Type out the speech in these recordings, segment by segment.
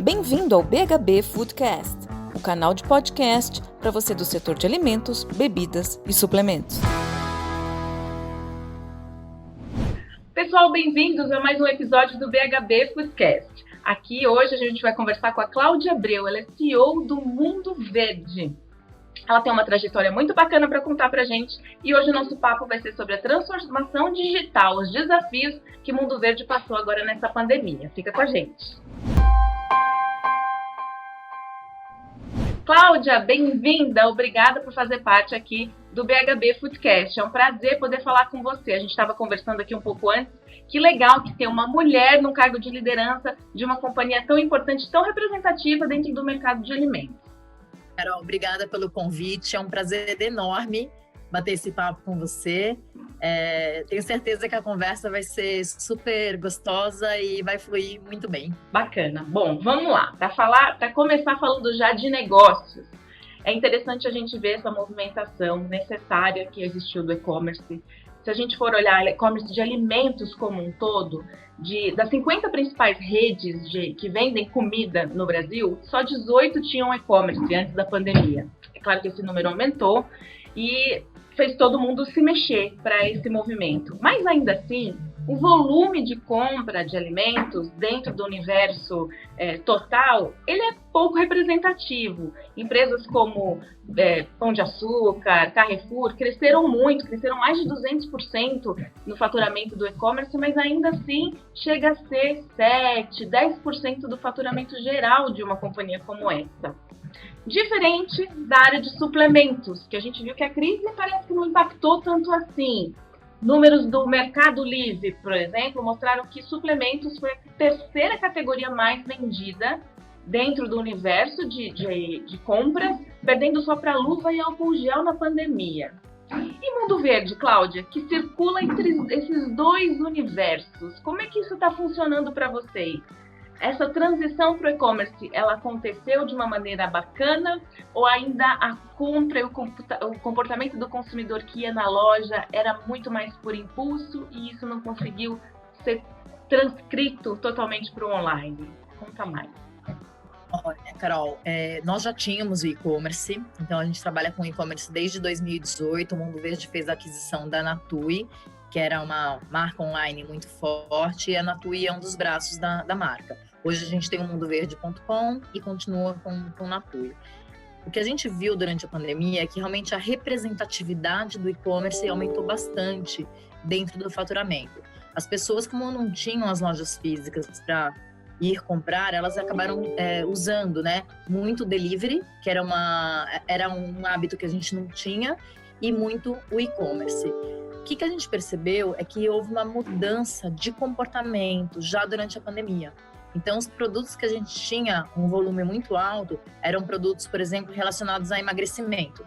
Bem-vindo ao BHB Foodcast, o canal de podcast para você do setor de alimentos, bebidas e suplementos. Pessoal, bem-vindos a mais um episódio do BHB Foodcast. Aqui hoje a gente vai conversar com a Cláudia Abreu, ela é CEO do Mundo Verde. Ela tem uma trajetória muito bacana para contar para a gente e hoje o nosso papo vai ser sobre a transformação digital, os desafios que o Mundo Verde passou agora nessa pandemia. Fica com a gente. Cláudia, bem-vinda, obrigada por fazer parte aqui do BHB Foodcast. É um prazer poder falar com você. A gente estava conversando aqui um pouco antes. Que legal que ter uma mulher no cargo de liderança de uma companhia tão importante, tão representativa dentro do mercado de alimentos. Carol, obrigada pelo convite. É um prazer enorme bater esse papo com você. Tenho certeza que a conversa vai ser super gostosa e vai fluir muito bem. Bacana. Bom, vamos lá. Para começar falando já de negócios, é interessante a gente ver essa movimentação necessária que existiu do e-commerce. Se a gente for olhar e-commerce de alimentos como um todo, das 50 principais redes que vendem comida no Brasil, só 18 tinham e-commerce antes da pandemia. É claro que esse número aumentou e fez todo mundo se mexer para esse movimento. Mas ainda assim, o volume de compra de alimentos dentro do universo total, ele é pouco representativo. Empresas como Pão de Açúcar, Carrefour, cresceram muito, cresceram mais de 200% no faturamento do e-commerce, mas ainda assim chega a ser 7%, 10% do faturamento geral de uma companhia como essa. Diferente da área de suplementos, que a gente viu que a crise parece que não impactou tanto assim. Números do Mercado Livre, por exemplo, mostraram que suplementos foi a terceira categoria mais vendida dentro do universo de compras, perdendo só para luva e álcool gel na pandemia. E Mundo Verde, Cláudia, que circula entre esses dois universos, como é que isso está funcionando para vocês? Essa transição para o e-commerce, ela aconteceu de uma maneira bacana ou ainda a compra e o comportamento do consumidor que ia na loja era muito mais por impulso e isso não conseguiu ser transcrito totalmente para o online? Conta mais. Olha, Carol, nós já tínhamos o e-commerce, então a gente trabalha com e-commerce desde 2018. O Mundo Verde fez a aquisição da Nature, que era uma marca online muito forte, e a Nature é um dos braços da marca. Hoje a gente tem o mundoverde.com e continua com Nature. O que a gente viu durante a pandemia é que realmente a representatividade do e-commerce aumentou bastante dentro do faturamento. As pessoas, como não tinham as lojas físicas para ir comprar, elas acabaram usando, né, muito delivery, que era um hábito que a gente não tinha, e muito o e-commerce. O que a gente percebeu é que houve uma mudança de comportamento já durante a pandemia. Então, os produtos que a gente tinha um volume muito alto eram produtos, por exemplo, relacionados a emagrecimento.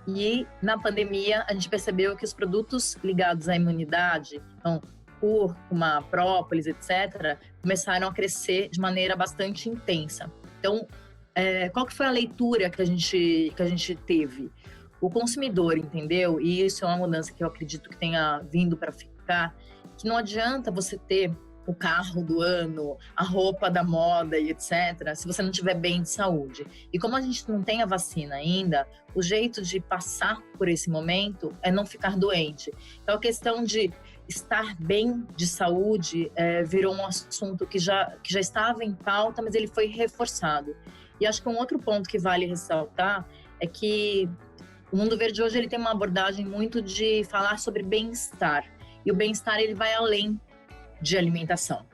E na pandemia, a gente percebeu que os produtos ligados à imunidade, então, cúrcuma, própolis, etc., começaram a crescer de maneira bastante intensa. Então, qual que foi a leitura que a gente teve? O consumidor entendeu, e isso é uma mudança que eu acredito que tenha vindo para ficar, que não adianta você ter o carro do ano, a roupa da moda e etc., se você não tiver bem de saúde. E como a gente não tem a vacina ainda, o jeito de passar por esse momento é não ficar doente. Então, a questão de estar bem de saúde virou um assunto que já estava em pauta, mas ele foi reforçado. E acho que um outro ponto que vale ressaltar é que o Mundo Verde hoje ele tem uma abordagem muito de falar sobre bem-estar. E o bem-estar ele vai além de alimentação.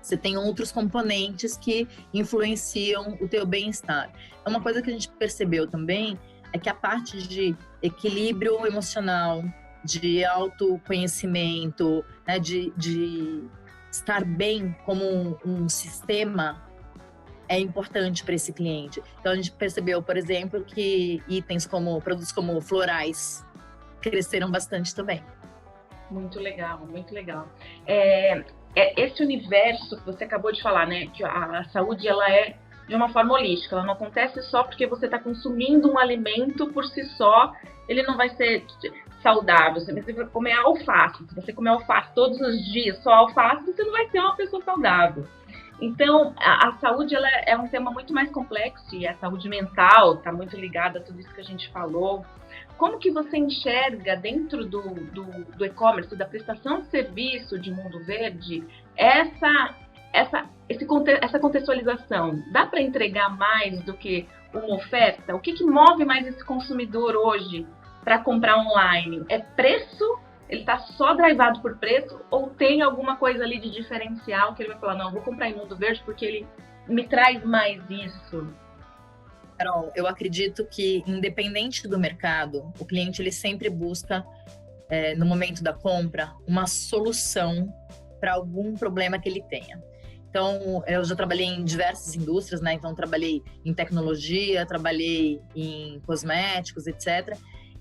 Você tem outros componentes que influenciam o teu bem-estar. Uma coisa que a gente percebeu também é que a parte de equilíbrio emocional, de autoconhecimento, né, de estar bem como um sistema é importante para esse cliente. Então a gente percebeu, por exemplo, que produtos como florais cresceram bastante também. Muito legal, muito legal. Esse universo que você acabou de falar, né, que a saúde ela é de uma forma holística, ela não acontece só porque você está consumindo um alimento por si só, ele não vai ser saudável. Se você comer alface, se você comer alface todos os dias, só alface, você não vai ser uma pessoa saudável. Então, a saúde ela é um tema muito mais complexo e a saúde mental está muito ligada a tudo isso que a gente falou. Como que você enxerga dentro do e-commerce, da prestação de serviço de Mundo Verde, essa contextualização? Dá para entregar mais do que uma oferta? O que move mais esse consumidor hoje para comprar online? É preço? Ele está só drivado por preço? Ou tem alguma coisa ali de diferencial que ele vai falar, não, eu vou comprar em Mundo Verde porque ele me traz mais isso? Carol, eu acredito que, independente do mercado, o cliente ele sempre busca, no momento da compra, uma solução para algum problema que ele tenha. Então, eu já trabalhei em diversas indústrias, né? Então, trabalhei em tecnologia, trabalhei em cosméticos, etc.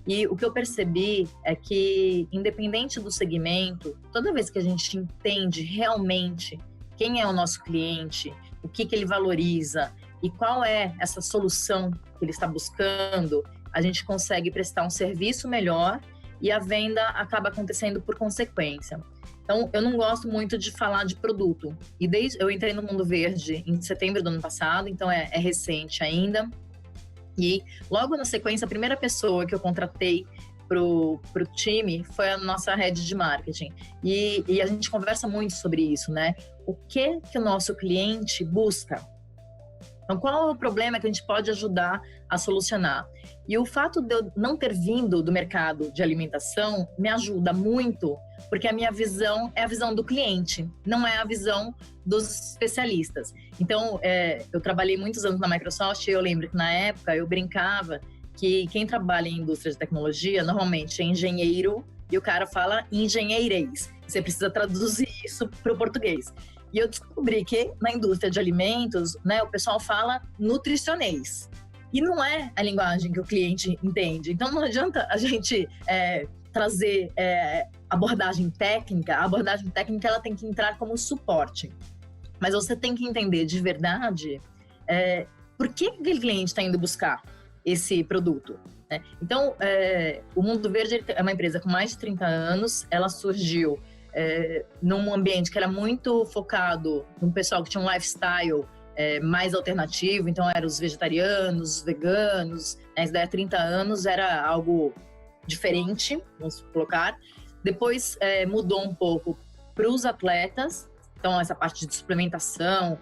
E o que eu percebi é que, independente do segmento, toda vez que a gente entende realmente quem é o nosso cliente, o que ele valoriza e qual é essa solução que ele está buscando, a gente consegue prestar um serviço melhor e a venda acaba acontecendo por consequência. Então, eu não gosto muito de falar de produto. E eu entrei no Mundo Verde em setembro do ano passado, então é recente ainda. E logo na sequência, a primeira pessoa que eu contratei pro time foi a nossa head de marketing. E a gente conversa muito sobre isso, né? O que o nosso cliente busca? Então, qual é o problema que a gente pode ajudar a solucionar? E o fato de eu não ter vindo do mercado de alimentação me ajuda muito, porque a minha visão é a visão do cliente, não é a visão dos especialistas. Então, eu trabalhei muitos anos na Microsoft e eu lembro que na época eu brincava que quem trabalha em indústria de tecnologia normalmente é engenheiro e o cara fala engenheirês. Você precisa traduzir isso para o português. E eu descobri que na indústria de alimentos, né, o pessoal fala nutricionês. E não é a linguagem que o cliente entende. Então não adianta a gente trazer abordagem técnica. A abordagem técnica ela tem que entrar como suporte. Mas você tem que entender de verdade por que aquele cliente está indo buscar esse produto. Né? Então, o Mundo Verde é uma empresa com mais de 30 anos. Ela surgiu num ambiente que era muito focado no pessoal que tinha um lifestyle mais alternativo, então eram os vegetarianos, os veganos, né? Isso daí há 30 anos era algo diferente, vamos colocar. Depois mudou um pouco para os atletas, então essa parte de suplementação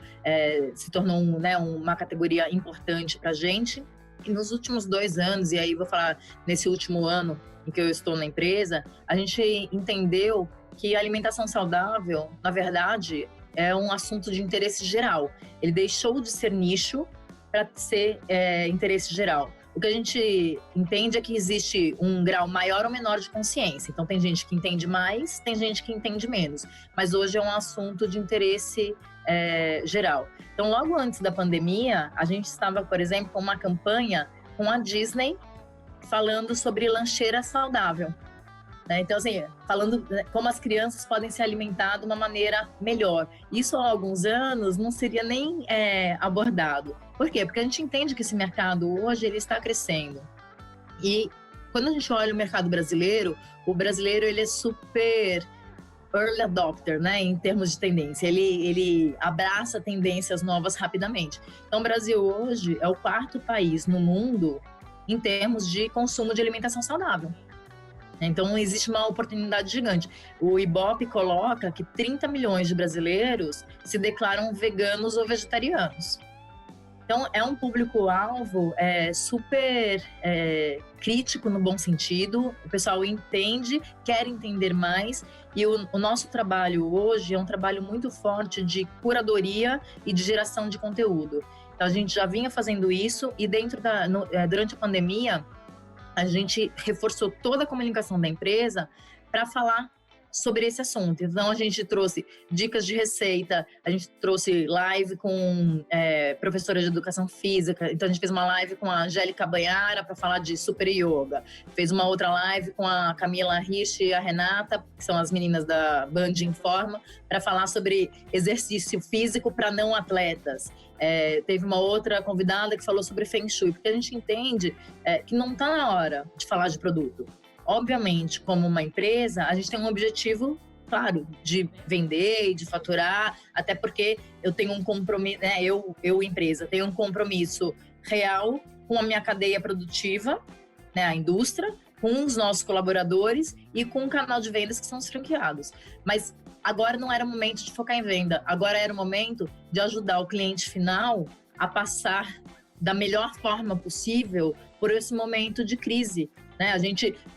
se tornou uma categoria importante para a gente. E nos últimos 2 anos, e aí vou falar nesse último ano em que eu estou na empresa, a gente entendeu que a alimentação saudável, na verdade, é um assunto de interesse geral. Ele deixou de ser nicho para ser interesse geral. O que a gente entende é que existe um grau maior ou menor de consciência. Então, tem gente que entende mais, tem gente que entende menos. Mas hoje é um assunto de interesse geral. Então, logo antes da pandemia, a gente estava, por exemplo, com uma campanha com a Disney falando sobre lancheira saudável. Então, assim, falando como as crianças podem se alimentar de uma maneira melhor. Isso há alguns anos não seria nem abordado. Por quê? Porque a gente entende que esse mercado hoje ele está crescendo. E quando a gente olha o mercado brasileiro, o brasileiro ele é super early adopter, né, em termos de tendência. Ele abraça tendências novas rapidamente. Então, o Brasil hoje é o 4º país no mundo em termos de consumo de alimentação saudável. Então, existe uma oportunidade gigante. O Ibope coloca que 30 milhões de brasileiros se declaram veganos ou vegetarianos. Então, é um público-alvo super crítico no bom sentido. O pessoal entende, quer entender mais. E o nosso trabalho hoje é um trabalho muito forte de curadoria e de geração de conteúdo. Então, a gente já vinha fazendo isso e durante a pandemia, a gente reforçou toda a comunicação da empresa para falar sobre esse assunto. Então, a gente trouxe dicas de receita, a gente trouxe live com professora de educação física. Então, a gente fez uma live com a Angélica Banhara para falar de super yoga. Fez uma outra live com a Camila Rich e a Renata, que são as meninas da Band Informa, para falar sobre exercício físico para não atletas. Teve uma outra convidada que falou sobre Feng Shui, porque a gente entende que não está na hora de falar de produto. Obviamente, como uma empresa, a gente tem um objetivo claro, de vender e de faturar, até porque eu tenho um compromisso, né? Eu empresa, tenho um compromisso real com a minha cadeia produtiva, né? A indústria, com os nossos colaboradores e com o canal de vendas que são os franqueados. Mas agora não era o momento de focar em venda, agora era o momento de ajudar o cliente final a passar da melhor forma possível por esse momento de crise, né?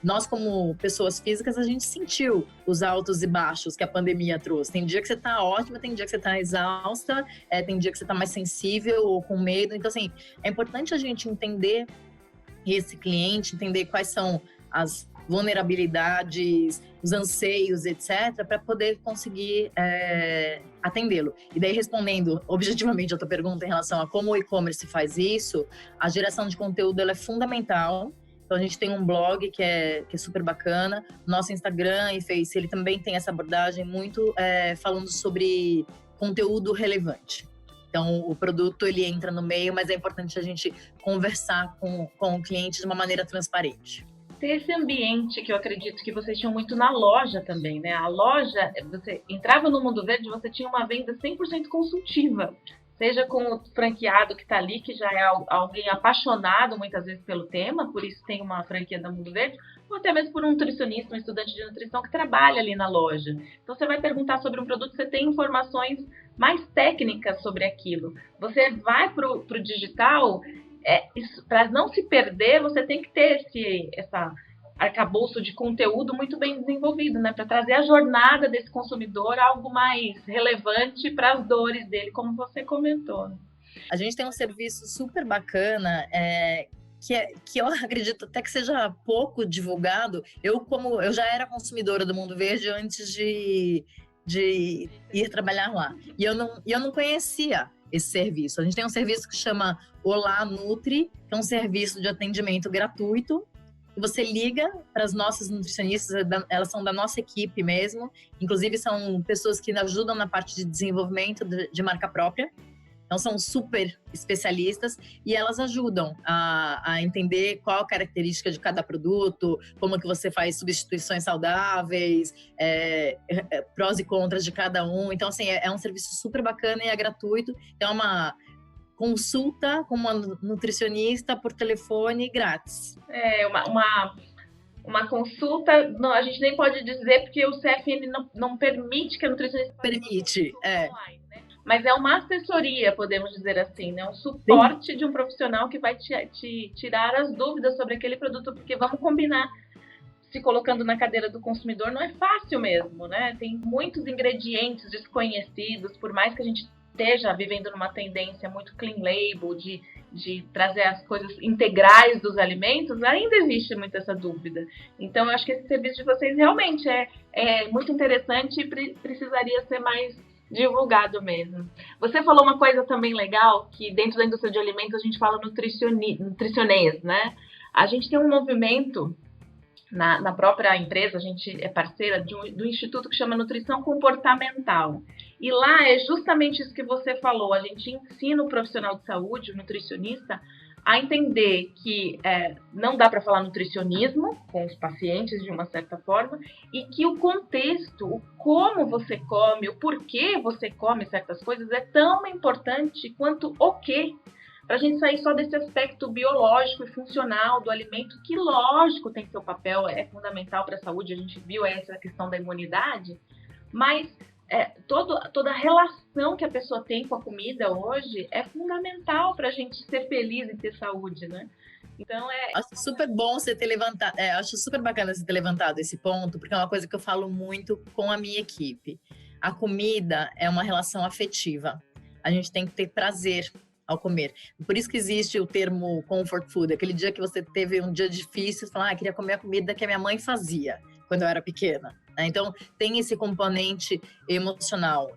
Nós como pessoas físicas, a gente sentiu os altos e baixos que a pandemia trouxe. Tem dia que você tá ótima, tem dia que você tá exausta, tem dia que você tá mais sensível ou com medo. Então, assim, é importante a gente entender esse cliente, entender quais são as vulnerabilidades, os anseios, etc., para poder conseguir atendê-lo. E daí, respondendo objetivamente a tua pergunta em relação a como o e-commerce faz isso, a geração de conteúdo ela é fundamental. Então, a gente tem um blog que é super bacana. Nosso Instagram e Face, ele também tem essa abordagem muito falando sobre conteúdo relevante. Então, o produto, ele entra no meio, mas é importante a gente conversar com o cliente de uma maneira transparente. Ter esse ambiente que eu acredito que vocês tinham muito na loja também, né? A loja, você entrava no Mundo Verde, você tinha uma venda 100% consultiva. Seja com o franqueado que está ali, que já é alguém apaixonado muitas vezes pelo tema, por isso tem uma franquia da Mundo Verde, ou até mesmo por um nutricionista, um estudante de nutrição que trabalha ali na loja. Então você vai perguntar sobre um produto, você tem informações mais técnicas sobre aquilo. Você vai para o digital, para não se perder, você tem que ter essa arcabouço de conteúdo muito bem desenvolvido, né? Para trazer a jornada desse consumidor a algo mais relevante para as dores dele, como você comentou. A gente tem um serviço super bacana, que eu acredito até que seja pouco divulgado. Eu já era consumidora do Mundo Verde antes de ir trabalhar lá. E eu não conhecia esse serviço. A gente tem um serviço que chama Olá Nutri, que é um serviço de atendimento gratuito. Você liga para as nossas nutricionistas, elas são da nossa equipe mesmo, inclusive são pessoas que ajudam na parte de desenvolvimento de marca própria, então são super especialistas e elas ajudam a entender qual a característica de cada produto, como que você faz substituições saudáveis, prós e contras de cada um. Então, assim, é um serviço super bacana e é gratuito, então é uma consulta com uma nutricionista por telefone grátis. Uma consulta, não, a gente nem pode dizer porque o CFN não permite que a nutricionista permite, online, né? Mas é uma assessoria, podemos dizer assim, né? Um suporte de um profissional que vai te tirar as dúvidas sobre aquele produto, porque vamos combinar, se colocando na cadeira do consumidor não é fácil mesmo, né? Tem muitos ingredientes desconhecidos, por mais que a gente esteja vivendo numa tendência muito clean label, de trazer as coisas integrais dos alimentos, ainda existe muito essa dúvida. Então, eu acho que esse serviço de vocês realmente é muito interessante e precisaria ser mais divulgado mesmo. Você falou uma coisa também legal, que dentro da indústria de alimentos a gente fala nutricionês, né? A gente tem um movimento na própria empresa, a gente é parceira do instituto que chama Nutrição Comportamental. E lá é justamente isso que você falou, a gente ensina o profissional de saúde, o nutricionista, a entender que não dá para falar nutricionismo com os pacientes de uma certa forma e que o contexto, o como você come, o porquê você come certas coisas é tão importante quanto o quê. Para a gente sair só desse aspecto biológico e funcional do alimento, que lógico tem seu papel, é fundamental para a saúde, a gente viu essa questão da imunidade, mas toda a relação que a pessoa tem com a comida hoje é fundamental para a gente ser feliz e ter saúde, né? Então Acho super bom você ter levantado, acho super bacana você ter levantado esse ponto, porque é uma coisa que eu falo muito com a minha equipe. A comida é uma relação afetiva. A gente tem que ter prazer ao comer. Por isso que existe o termo comfort food. Aquele dia que você teve um dia difícil, você fala, queria comer a comida que a minha mãe fazia quando eu era pequena. Então, tem esse componente emocional.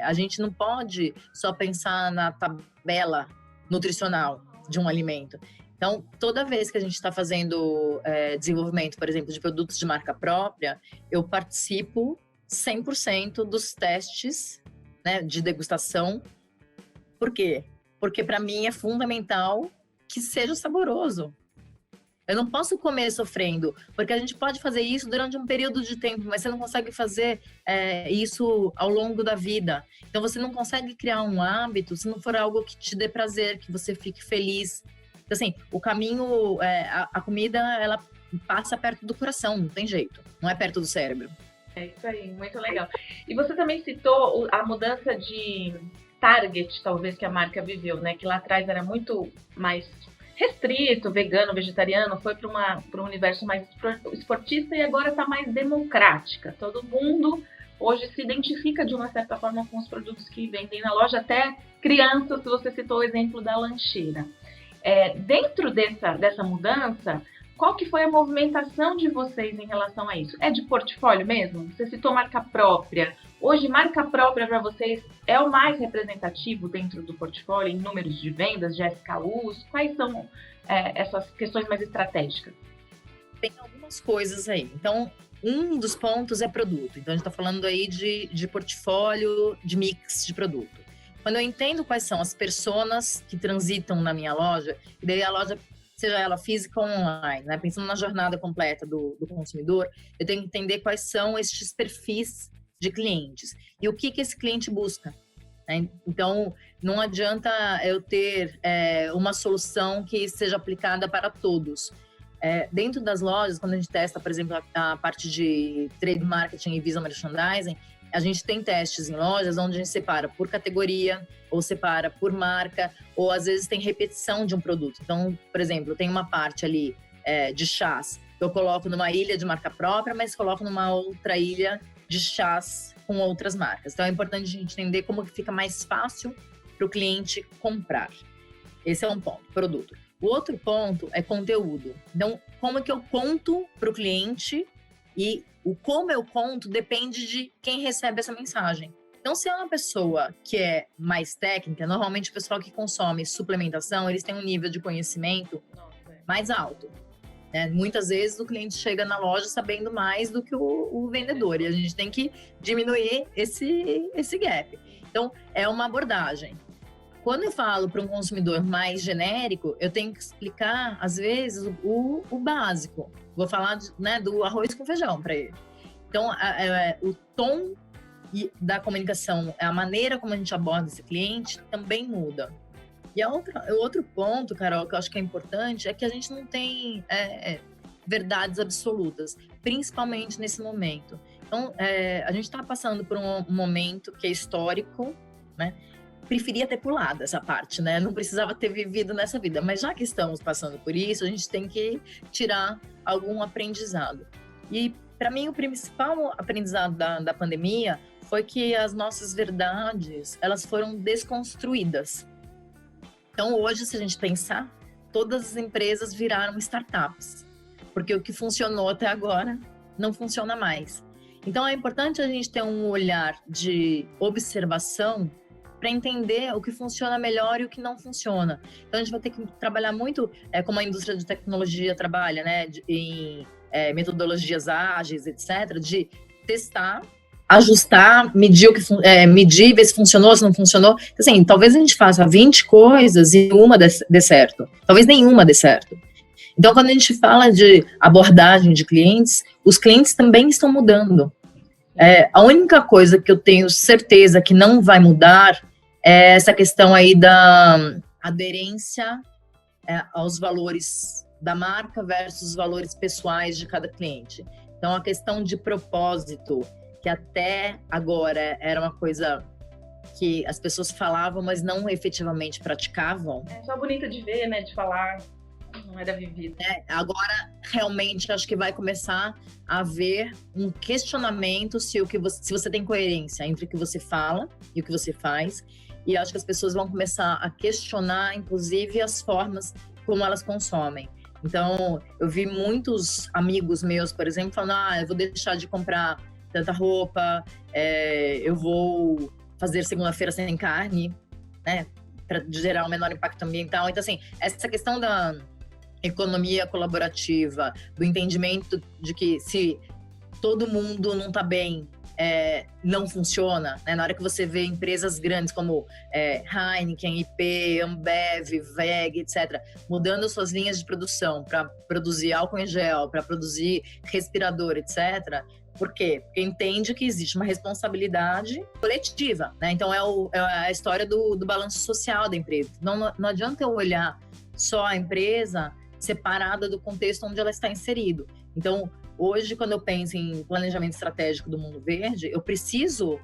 A gente não pode só pensar na tabela nutricional de um alimento. Então, toda vez que a gente está fazendo desenvolvimento, por exemplo, de produtos de marca própria, eu participo 100% dos testes, né, de degustação. Por quê? Porque para mim é fundamental que seja saboroso. Eu não posso comer sofrendo, porque a gente pode fazer isso durante um período de tempo, mas você não consegue fazer isso ao longo da vida. Então, você não consegue criar um hábito se não for algo que te dê prazer, que você fique feliz. Então, assim, o caminho, a comida, ela passa perto do coração, não tem jeito. Não é perto do cérebro. É isso aí, muito legal. E você também citou a mudança de target, talvez, que a marca viveu, né? Que lá atrás era muito mais restrito, vegano, vegetariano, foi para um universo mais esportista e agora está mais democrática. Todo mundo hoje se identifica de uma certa forma com os produtos que vendem na loja, até crianças, você citou o exemplo da lancheira. Dentro dessa mudança, qual que foi a movimentação de vocês em relação a isso? É de portfólio mesmo? Você citou marca própria. Hoje, marca própria para vocês é o mais representativo dentro do portfólio em números de vendas, de SKUs? Quais são essas questões mais estratégicas? Tem algumas coisas aí. Então, um dos pontos é produto. Então, a gente está falando aí de portfólio, de mix de produto. Quando eu entendo quais são as personas que transitam na minha loja, e daí a loja, seja ela física ou online, né? Pensando na jornada completa do consumidor, eu tenho que entender quais são estes perfis de clientes e o que esse cliente busca, né? Então, não adianta eu ter uma solução que seja aplicada para todos. Dentro das lojas, quando a gente testa, por exemplo, a parte de trade marketing e visual merchandising, a gente tem testes em lojas onde a gente separa por categoria, ou separa por marca, ou às vezes tem repetição de um produto. Então, por exemplo, tem uma parte ali de chás que eu coloco numa ilha de marca própria, mas coloco numa outra ilha de chás com outras marcas. Então, é importante a gente entender como que fica mais fácil para o cliente comprar. Esse é um ponto, produto. O outro ponto é conteúdo. Então, como é que eu conto para o cliente e o como eu conto depende de quem recebe essa mensagem. Então, se é uma pessoa que é mais técnica, normalmente o pessoal que consome suplementação, eles têm um nível de conhecimento mais alto, né? Muitas vezes o cliente chega na loja sabendo mais do que o vendedor, e a gente tem que diminuir esse gap. Então, é uma abordagem. Quando eu falo para um consumidor mais genérico, eu tenho que explicar, às vezes, o básico. Vou falar do arroz com feijão para ele. Então, o tom da comunicação, a maneira como a gente aborda esse cliente também muda. E o outro ponto, Carol, que eu acho que é importante, é que a gente não tem verdades absolutas, principalmente nesse momento. Então, a gente está passando por um momento que é histórico, né? Preferia ter pulado essa parte, né? Não precisava ter vivido nessa vida. Mas já que estamos passando por isso, a gente tem que tirar algum aprendizado. E, para mim, o principal aprendizado da pandemia foi que as nossas verdades, elas foram desconstruídas. Então, hoje, se a gente pensar, todas as empresas viraram startups. Porque o que funcionou até agora não funciona mais. Então, é importante a gente ter um olhar de observação para entender o que funciona melhor e o que não funciona. Então, a gente vai ter que trabalhar muito como a indústria de tecnologia trabalha, né? Em metodologias ágeis, etc., de testar, ajustar, medir ver se funcionou, se não funcionou. Assim, talvez a gente faça 20 coisas e uma dê certo. Talvez nenhuma dê certo. Então, quando a gente fala de abordagem de clientes, os clientes também estão mudando. A única coisa que eu tenho certeza que não vai mudar é essa questão aí da aderência aos valores da marca versus os valores pessoais de cada cliente. Então, a questão de propósito, que até agora era uma coisa que as pessoas falavam, mas não efetivamente praticavam. É só bonita de ver, né? De falar, não era vivido. Agora, realmente, acho que vai começar a haver um questionamento se você tem coerência entre o que você fala e o que você faz. E acho que as pessoas vão começar a questionar, inclusive, as formas como elas consomem. Então, eu vi muitos amigos meus, por exemplo, falando, eu vou deixar de comprar tanta roupa, eu vou fazer segunda-feira sem carne, né, para gerar um menor impacto ambiental. Então, assim, essa questão da economia colaborativa, do entendimento de que se todo mundo não está bem, não funciona, né? Na hora que você vê empresas grandes como Heineken, IP, Ambev, WEG, etc., mudando suas linhas de produção para produzir álcool em gel, para produzir respirador, etc., por quê? Porque entende que existe uma responsabilidade coletiva, né? Então, é a história do balanço social da empresa. Não adianta eu olhar só a empresa separada do contexto onde ela está inserido. Então, hoje, quando eu penso em planejamento estratégico do mundo verde, eu preciso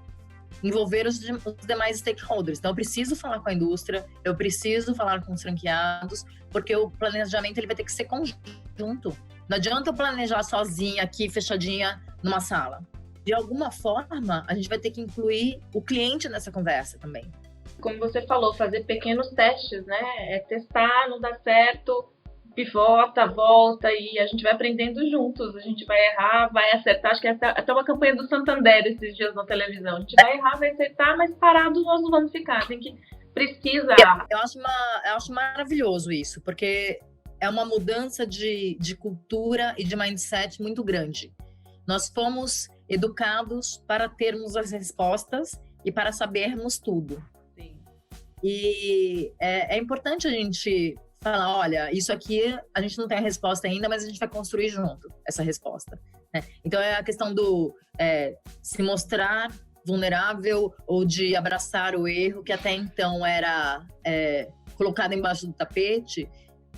envolver os demais stakeholders. Então, eu preciso falar com a indústria, eu preciso falar com os franqueados, porque o planejamento ele vai ter que ser conjunto. Não adianta eu planejar sozinha aqui, fechadinha, numa sala. De alguma forma, a gente vai ter que incluir o cliente nessa conversa também. Como você falou, fazer pequenos testes, né? Testar, não dá certo, pivota, volta e a gente vai aprendendo juntos. A gente vai errar, vai acertar. Acho que é até uma campanha do Santander esses dias na televisão. A gente vai errar, vai acertar, mas parados nós não vamos ficar. Precisa... Eu acho maravilhoso isso, porque é uma mudança de cultura e de mindset muito grande. Nós fomos educados para termos as respostas e para sabermos tudo. Sim. E é importante a gente falar, olha, isso aqui a gente não tem a resposta ainda, mas a gente vai construir junto essa resposta. Né? Então é a questão do se mostrar vulnerável ou de abraçar o erro, que até então era colocado embaixo do tapete.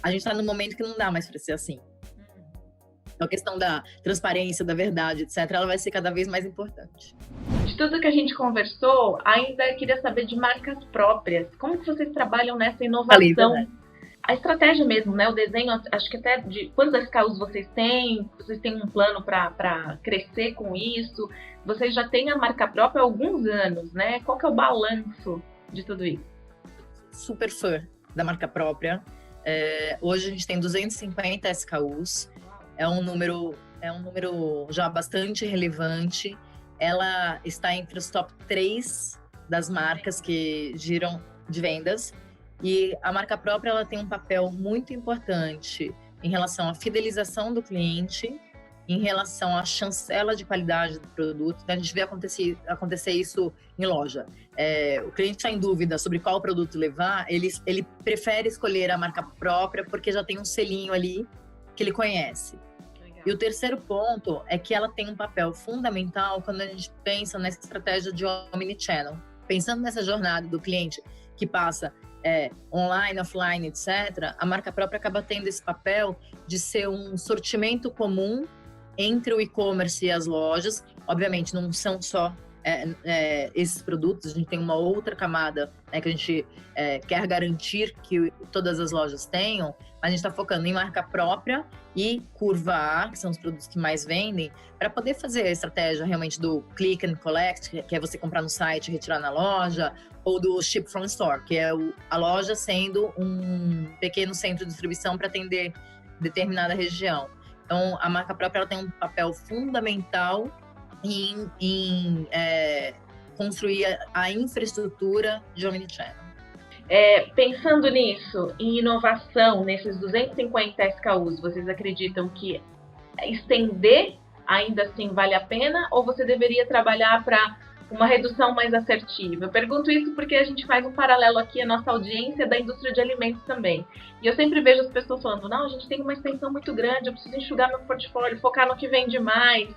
A gente está num momento que não dá mais para ser assim. Então, a questão da transparência, da verdade, etc., ela vai ser cada vez mais importante. De tudo que a gente conversou, ainda queria saber de marcas próprias. Como que vocês trabalham nessa inovação? A estratégia mesmo, né? O desenho, acho que até de quantos SKUs vocês têm um plano para crescer com isso. Vocês já têm a marca própria há alguns anos, né? Qual que é o balanço de tudo isso? Super fã da marca própria. Hoje a gente tem 250 SKUs. É um número já bastante relevante. Ela está entre os top 3 das marcas que giram de vendas. E a marca própria ela tem um papel muito importante em relação à fidelização do cliente, em relação à chancela de qualidade do produto. Então, a gente vê acontecer isso em loja. O cliente está em dúvida sobre qual produto levar, ele prefere escolher a marca própria porque já tem um selinho ali que ele conhece. Legal. E o terceiro ponto é que ela tem um papel fundamental quando a gente pensa nessa estratégia de omnichannel. Pensando nessa jornada do cliente que passa online, offline, etc., a marca própria acaba tendo esse papel de ser um sortimento comum entre o e-commerce e as lojas. Obviamente, não são só esses produtos, a gente tem uma outra camada, né, que a gente quer garantir que todas as lojas tenham, mas a gente está focando em marca própria e curva A, que são os produtos que mais vendem, para poder fazer a estratégia realmente do click and collect, que é você comprar no site e retirar na loja, ou do ship from store, que é a loja sendo um pequeno centro de distribuição para atender determinada região. Então, a marca própria ela tem um papel fundamental em construir a infraestrutura de omnichannel. Pensando nisso, em inovação, nesses 250 SKUs, vocês acreditam que estender ainda assim vale a pena ou você deveria trabalhar para uma redução mais assertiva? Eu pergunto isso porque a gente faz um paralelo aqui, a nossa audiência da indústria de alimentos também. E eu sempre vejo as pessoas falando, não, a gente tem uma extensão muito grande, eu preciso enxugar meu portfólio, focar no que vende mais.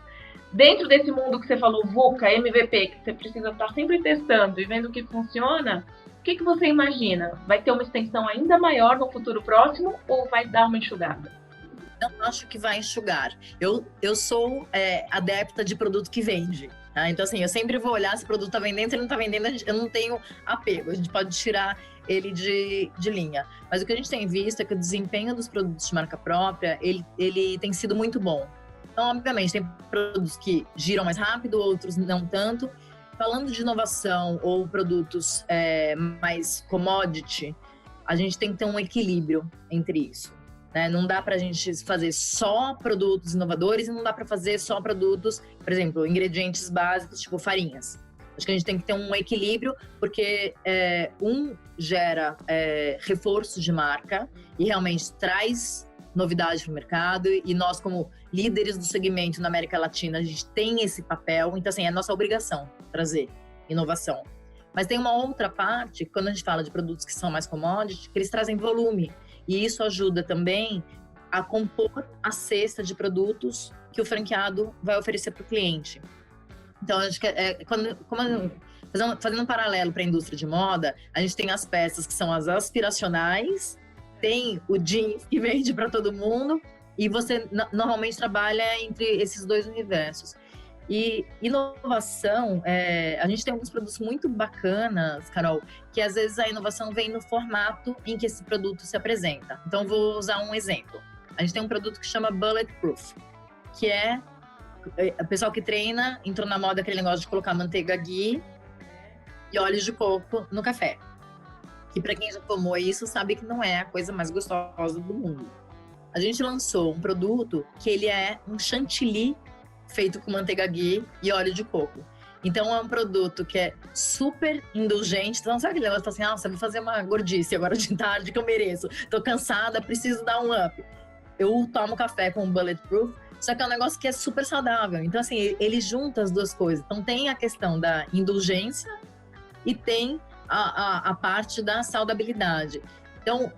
Dentro desse mundo que você falou, VUCA, MVP, que você precisa estar sempre testando e vendo o que funciona, o que você imagina? Vai ter uma extensão ainda maior no futuro próximo ou vai dar uma enxugada? Não acho que vai enxugar. Eu sou adepta de produto que vende. Tá? Então, assim, eu sempre vou olhar se o produto está vendendo, se ele não está vendendo, eu não tenho apego. A gente pode tirar ele de linha. Mas o que a gente tem visto é que o desempenho dos produtos de marca própria, ele tem sido muito bom. Então, obviamente, tem produtos que giram mais rápido, outros não tanto. Falando de inovação ou produtos mais commodity, a gente tem que ter um equilíbrio entre isso. Né? Não dá para a gente fazer só produtos inovadores e não dá para fazer só produtos, por exemplo, ingredientes básicos, tipo farinhas. Acho que a gente tem que ter um equilíbrio, porque um gera reforço de marca e realmente traz novidade para o mercado, e nós, como líderes do segmento na América Latina, a gente tem esse papel. Então, assim, é nossa obrigação trazer inovação. Mas tem uma outra parte, quando a gente fala de produtos que são mais commodity, que eles trazem volume. E isso ajuda também a compor a cesta de produtos que o franqueado vai oferecer para o cliente. Então, acho que fazendo um paralelo para a indústria de moda, a gente tem as peças que são as aspiracionais, tem o jeans que vende para todo mundo, e você normalmente trabalha entre esses dois universos. E inovação, a gente tem alguns produtos muito bacanas, Carol, que às vezes a inovação vem no formato em que esse produto se apresenta. Então, vou usar um exemplo. A gente tem um produto que chama Bulletproof, que é o pessoal que treina, entrou na moda aquele negócio de colocar manteiga ghee e óleos de coco no café. Que para quem já tomou isso, sabe que não é a coisa mais gostosa do mundo. A gente lançou um produto que ele é um chantilly feito com manteiga ghee e óleo de coco. Então, é um produto que é super indulgente. Então, sabe aquele negócio assim, você vai fazer uma gordice agora de tarde que eu mereço. Tô cansada, preciso dar um up. Eu tomo café com Bulletproof, só que é um negócio que é super saudável. Então, assim, ele junta as duas coisas. Então, tem a questão da indulgência e tem a parte da saudabilidade. Então,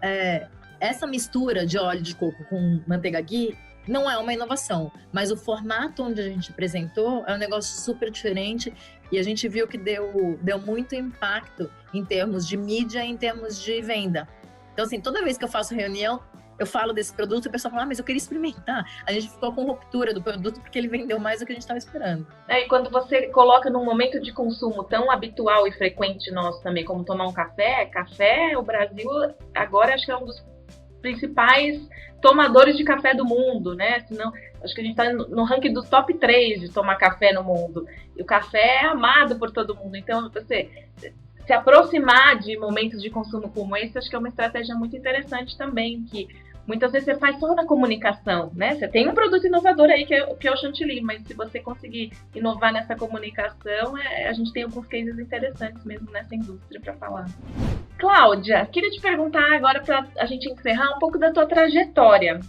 essa mistura de óleo de coco com manteiga ghee não é uma inovação, mas o formato onde a gente apresentou é um negócio super diferente e a gente viu que deu muito impacto em termos de mídia e em termos de venda. Então, assim, toda vez que eu faço reunião, eu falo desse produto e o pessoal fala, mas eu queria experimentar. A gente ficou com ruptura do produto porque ele vendeu mais do que a gente estava esperando. E quando você coloca num momento de consumo tão habitual e frequente nosso também, como tomar um café, o Brasil agora acho que é um dos principais tomadores de café do mundo, né? Senão, acho que a gente está no ranking dos top 3 de tomar café no mundo. E o café é amado por todo mundo. Então, você se aproximar de momentos de consumo como esse, acho que é uma estratégia muito interessante também, que muitas vezes você faz só na comunicação, né? Você tem um produto inovador aí que é o chantilly, mas se você conseguir inovar nessa comunicação, a gente tem alguns cases interessantes mesmo nessa indústria para falar. Cláudia, queria te perguntar agora para a gente encerrar um pouco da tua trajetória.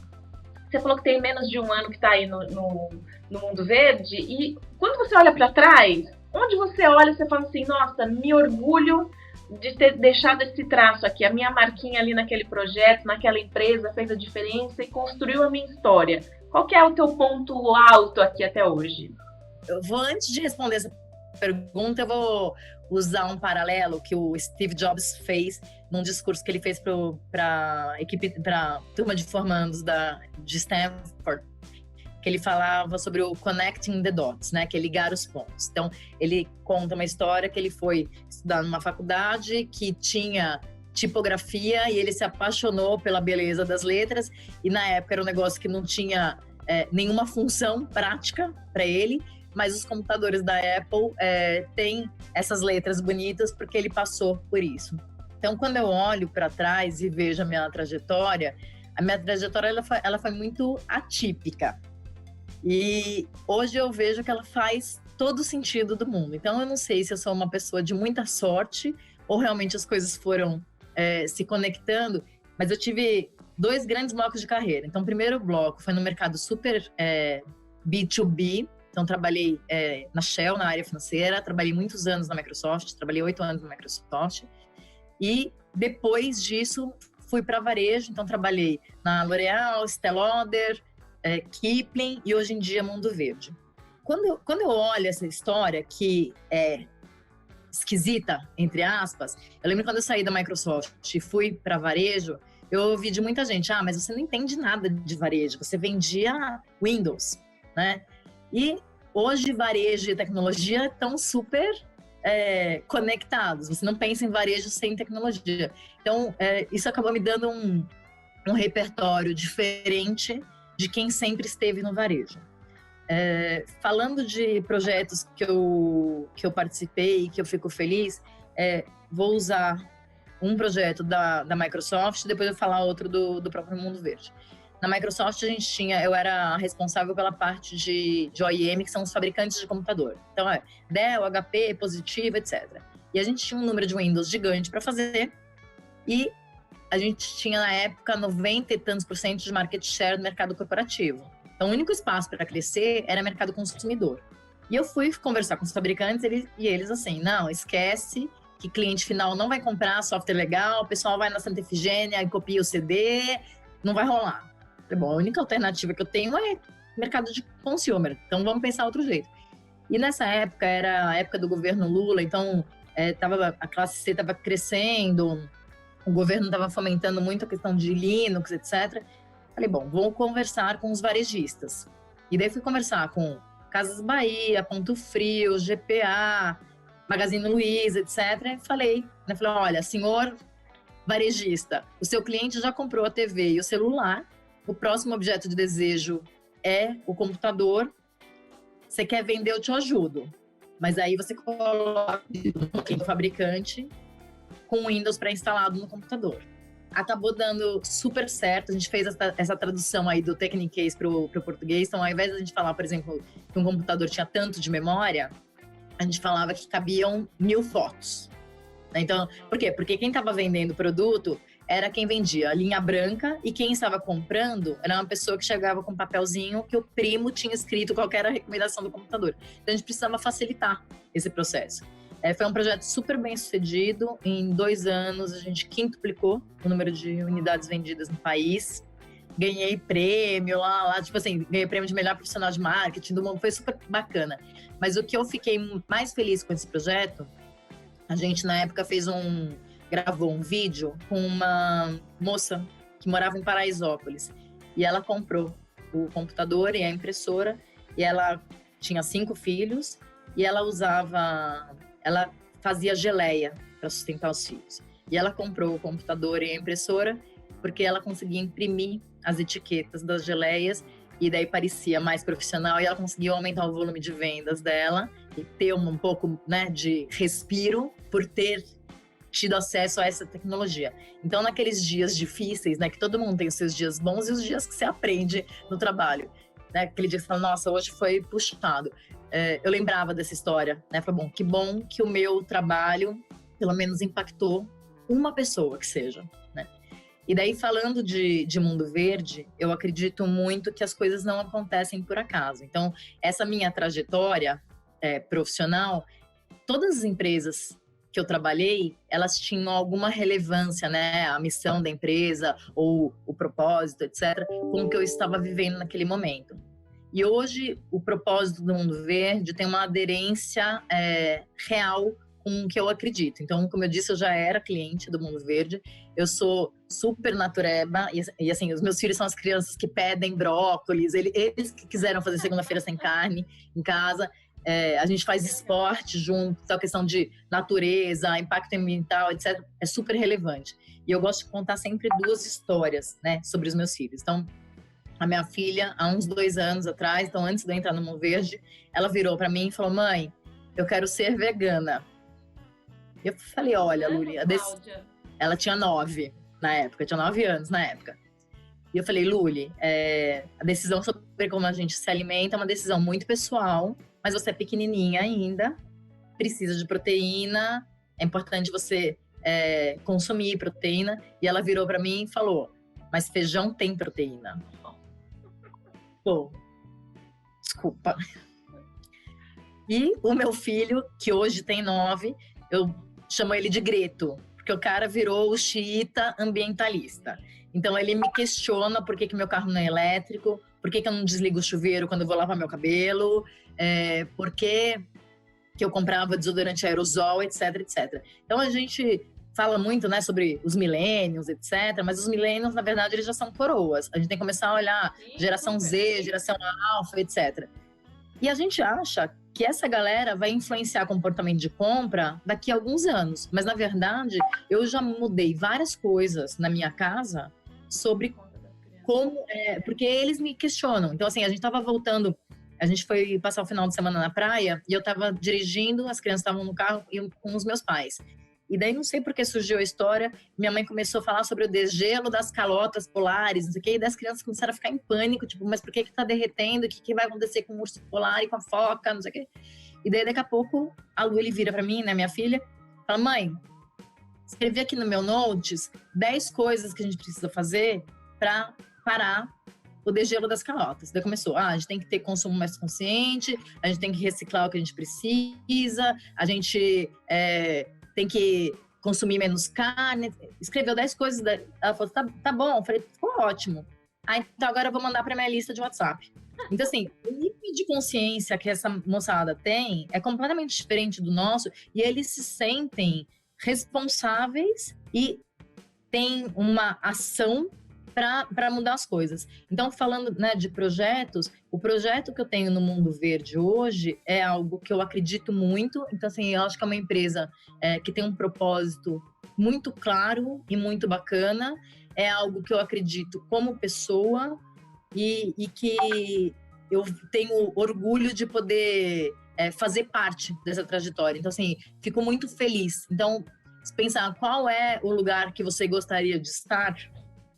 Você falou que tem menos de um ano que está aí no Mundo Verde, e quando você olha para trás, onde você olha e você fala assim, nossa, me orgulho de ter deixado esse traço aqui, a minha marquinha ali naquele projeto, naquela empresa, fez a diferença e construiu a minha história. Qual que é o teu ponto alto aqui até hoje? Antes de responder essa pergunta, eu vou usar um paralelo que o Steve Jobs fez num discurso que ele fez para a turma de formandos de Stanford, que ele falava sobre o connecting the dots, né, que é ligar os pontos. Então, ele conta uma história que ele foi estudar numa faculdade que tinha tipografia e ele se apaixonou pela beleza das letras, e na época era um negócio que não tinha nenhuma função prática para ele, mas os computadores da Apple têm essas letras bonitas porque ele passou por isso. Então, quando eu olho para trás e vejo a minha trajetória ela foi muito atípica. E hoje eu vejo que ela faz todo o sentido do mundo. Então, eu não sei se eu sou uma pessoa de muita sorte ou realmente as coisas foram se conectando, mas eu tive 2 grandes blocos de carreira. Então, o primeiro bloco foi no mercado super B2B. Então, trabalhei na Shell, na área financeira, trabalhei muitos anos na Microsoft, trabalhei 8 anos na Microsoft. E depois disso, fui para varejo. Então, trabalhei na L'Oréal, Estée Lauder, Kipling e hoje em dia Mundo Verde. Quando eu olho essa história, que é esquisita, entre aspas, eu lembro quando eu saí da Microsoft e fui para varejo, eu ouvi de muita gente, mas você não entende nada de varejo, você vendia Windows, né? E hoje varejo e tecnologia estão super conectados, você não pensa em varejo sem tecnologia. Então, isso acabou me dando um repertório diferente de quem sempre esteve no varejo. Falando de projetos que eu participei e que eu fico feliz, vou usar um projeto da Microsoft, depois eu vou falar outro do próprio Mundo Verde. Na Microsoft, eu era responsável pela parte de OEM, que são os fabricantes de computador. Então, Dell, HP, Positivo, etc. E a gente tinha um número de Windows gigante para fazer, e a gente tinha na época 90 e tantos por cento de market share no mercado corporativo. Então o único espaço para crescer era mercado consumidor. E eu fui conversar com os fabricantes e eles assim, não, esquece que cliente final não vai comprar software legal, o pessoal vai na Santa Efigênia e copia o CD, não vai rolar. Falei, bom, a única alternativa que eu tenho é mercado de consumer, então vamos pensar outro jeito. E nessa época, era a época do governo Lula, então a classe C estava crescendo, o governo estava fomentando muito a questão de Linux, etc. Falei, bom, vou conversar com os varejistas. E daí fui conversar com Casas Bahia, Ponto Frio, GPA, Magazine Luiza, etc. E falei, olha, senhor varejista, o seu cliente já comprou a TV e o celular, o próximo objeto de desejo é o computador, você quer vender, eu te ajudo. Mas aí você coloca o fabricante com o Windows pré-instalado no computador. Acabou dando super certo, a gente fez essa tradução aí do Technicase para o português, então ao invés de a gente falar, por exemplo, que um computador tinha tanto de memória, a gente falava que cabiam 1000 fotos. Então, por quê? Porque quem estava vendendo o produto era quem vendia a linha branca e quem estava comprando era uma pessoa que chegava com um papelzinho que o primo tinha escrito qual era a recomendação do computador. Então, a gente precisava facilitar esse processo. Foi um projeto super bem sucedido. Em 2 anos, a gente quintuplicou o número de unidades vendidas no país. Ganhei prêmio lá, tipo assim, ganhei prêmio de melhor profissional de marketing do mundo, foi super bacana. Mas o que eu fiquei mais feliz com esse projeto, a gente na época gravou um vídeo com uma moça que morava em Paraisópolis. E ela comprou o computador e a impressora, e ela tinha 5 filhos, e ela fazia geleia para sustentar os filhos. E ela comprou o computador e a impressora porque ela conseguia imprimir as etiquetas das geleias e daí parecia mais profissional e ela conseguiu aumentar o volume de vendas dela e ter um pouco, né, de respiro por ter tido acesso a essa tecnologia. Então, naqueles dias difíceis, né, que todo mundo tem os seus dias bons e os dias que você aprende no trabalho, né, aquele dia que você fala, nossa, hoje foi puxado. Eu lembrava dessa história, né, falei, que bom que o meu trabalho, pelo menos, impactou uma pessoa que seja, né. E daí, falando de mundo verde, eu acredito muito que as coisas não acontecem por acaso. Então, essa minha trajetória profissional, todas as empresas que eu trabalhei, elas tinham alguma relevância, né? A missão da empresa, ou o propósito, etc., com o que eu estava vivendo naquele momento. E hoje, o propósito do mundo verde tem uma aderência real com o que eu acredito. Então, como eu disse, eu já era cliente do Mundo Verde, eu sou super natureba, e assim, os meus filhos são as crianças que pedem brócolis, eles que quiseram fazer segunda-feira sem carne em casa, a gente faz esporte junto, então a questão de natureza, impacto ambiental, etc., é super relevante. E eu gosto de contar sempre 2 histórias, né, sobre os meus filhos. Então, a minha filha, há uns 2 anos atrás, então antes de eu entrar no Mundo Verde, ela virou para mim e falou, mãe, eu quero ser vegana. Eu falei, olha, Luli, ela tinha 9 na época, tinha 9 anos na época. E eu falei, Luli, a decisão sobre como a gente se alimenta é uma decisão muito pessoal, mas você é pequenininha ainda, precisa de proteína, é importante você consumir proteína. E ela virou para mim e falou, mas feijão tem proteína. Pô, desculpa. E o meu filho, que hoje tem 9, eu chamo ele de Greto, porque o cara virou o xiita ambientalista. Então ele me questiona por que meu carro não é elétrico, por que eu não desligo o chuveiro quando eu vou lavar meu cabelo, por que eu comprava desodorante aerosol, etc, etc. Então a gente fala muito, né, sobre os millennials, etc, mas os millennials, na verdade, eles já são coroas. A gente tem que começar a olhar geração Z, geração alfa, etc. E a gente acha que essa galera vai influenciar comportamento de compra daqui a alguns anos. Mas, na verdade, eu já mudei várias coisas na minha casa sobre como... porque eles me questionam. Então, assim, a gente estava voltando... A gente foi passar o final de semana na praia e eu estava dirigindo, as crianças estavam no carro e com os meus pais. E daí, não sei por que surgiu a história, minha mãe começou a falar sobre o degelo das calotas polares, não sei o quê, e daí as crianças começaram a ficar em pânico, tipo, mas por que tá derretendo? O que vai acontecer com o urso polar e com a foca, não sei o quê. E daí, daqui a pouco, a Lu, ele vira pra mim, né, minha filha, fala, mãe, escrevi aqui no meu notes 10 coisas que a gente precisa fazer para parar o degelo das calotas. Daí começou, a gente tem que ter consumo mais consciente, a gente tem que reciclar o que a gente precisa, a gente tem que consumir menos carne. Escreveu 10 coisas, ela falou, tá bom, eu falei, ficou ótimo. Então agora eu vou mandar para minha lista de WhatsApp. Então assim, o nível de consciência que essa moçada tem é completamente diferente do nosso, e eles se sentem responsáveis e têm uma ação para mudar as coisas. Então, falando, né, de projetos, o projeto que eu tenho no Mundo Verde hoje é algo que eu acredito muito. Então, assim, eu acho que é uma empresa que tem um propósito muito claro e muito bacana. É algo que eu acredito como pessoa e que eu tenho orgulho de poder fazer parte dessa trajetória. Então, assim, fico muito feliz. Então, se pensar qual é o lugar que você gostaria de estar,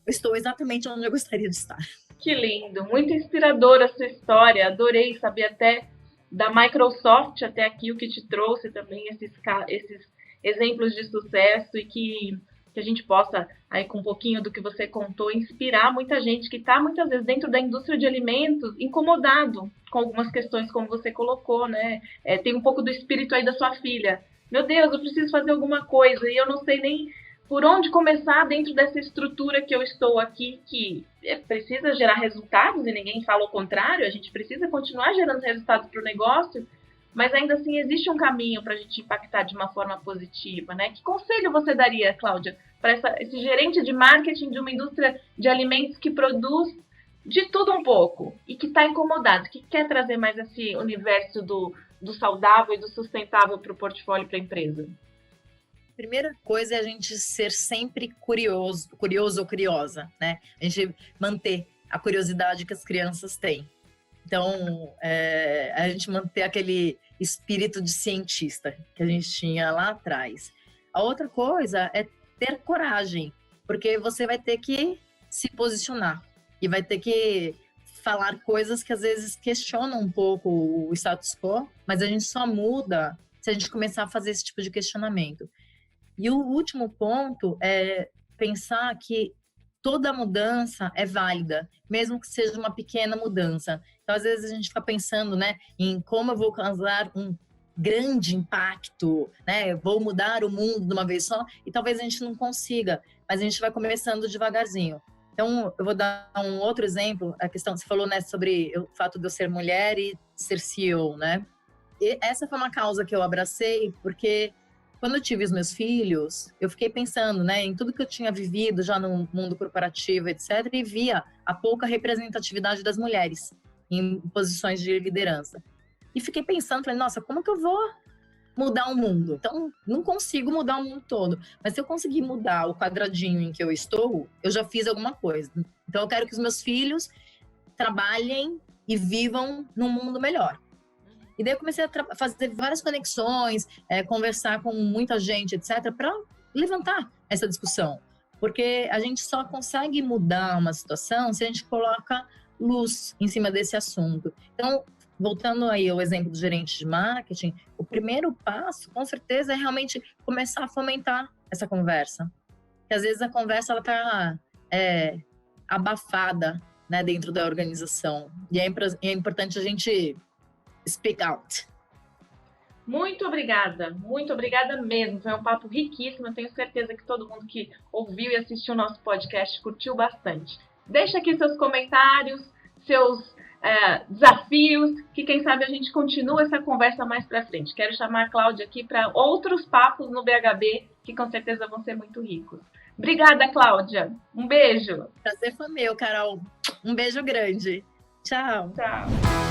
eu estou exatamente onde eu gostaria de estar. Que lindo, muito inspiradora a sua história, adorei saber até da Microsoft até aqui, o que te trouxe também esses exemplos de sucesso e que a gente possa, aí com um pouquinho do que você contou, inspirar muita gente que está muitas vezes dentro da indústria de alimentos incomodado com algumas questões como você colocou, né? Tem um pouco do espírito aí da sua filha. Meu Deus, eu preciso fazer alguma coisa e eu não sei nem por onde começar dentro dessa estrutura que eu estou aqui, que precisa gerar resultados, e ninguém fala o contrário, a gente precisa continuar gerando resultados para o negócio, mas ainda assim existe um caminho para a gente impactar de uma forma positiva, né? Que conselho você daria, Cláudia, para esse gerente de marketing de uma indústria de alimentos que produz de tudo um pouco e que está incomodado, que quer trazer mais esse universo do saudável e do sustentável para o portfólio, para a empresa? Primeira coisa é a gente ser sempre curioso ou curiosa, né? A gente manter a curiosidade que as crianças têm. Então, a gente manter aquele espírito de cientista que a gente tinha lá atrás. A outra coisa é ter coragem, porque você vai ter que se posicionar e vai ter que falar coisas que às vezes questionam um pouco o status quo, mas a gente só muda se a gente começar a fazer esse tipo de questionamento. E o último ponto é pensar que toda mudança é válida, mesmo que seja uma pequena mudança. Então, às vezes, a gente fica pensando, né, em como eu vou causar um grande impacto, né, vou mudar o mundo de uma vez só, e talvez a gente não consiga, mas a gente vai começando devagarzinho. Então, eu vou dar um outro exemplo, a questão, você falou, né, sobre o fato de eu ser mulher e ser CEO, né? E essa foi uma causa que eu abracei, porque quando eu tive os meus filhos, eu fiquei pensando, né, em tudo que eu tinha vivido já no mundo corporativo, etc., e via a pouca representatividade das mulheres em posições de liderança. E fiquei pensando, falei, nossa, como que eu vou mudar o mundo? Então, não consigo mudar o mundo todo, mas se eu conseguir mudar o quadradinho em que eu estou, eu já fiz alguma coisa. Então, eu quero que os meus filhos trabalhem e vivam num mundo melhor. E daí eu comecei a fazer várias conexões, conversar com muita gente, etc., para levantar essa discussão. Porque a gente só consegue mudar uma situação se a gente coloca luz em cima desse assunto. Então, voltando aí ao exemplo do gerente de marketing, o primeiro passo, com certeza, é realmente começar a fomentar essa conversa. Porque às vezes a conversa está abafada, né, dentro da organização. E é importante a gente speak out. Muito obrigada mesmo. Foi um papo riquíssimo. Eu tenho certeza que todo mundo que ouviu e assistiu o nosso podcast curtiu bastante. Deixa aqui seus comentários, seus desafios, que quem sabe a gente continua essa conversa mais para frente. Quero chamar a Cláudia aqui para outros papos no BHB, que com certeza vão ser muito ricos. Obrigada, Cláudia. Um beijo. Prazer foi meu, Carol. Um beijo grande. Tchau. Tchau.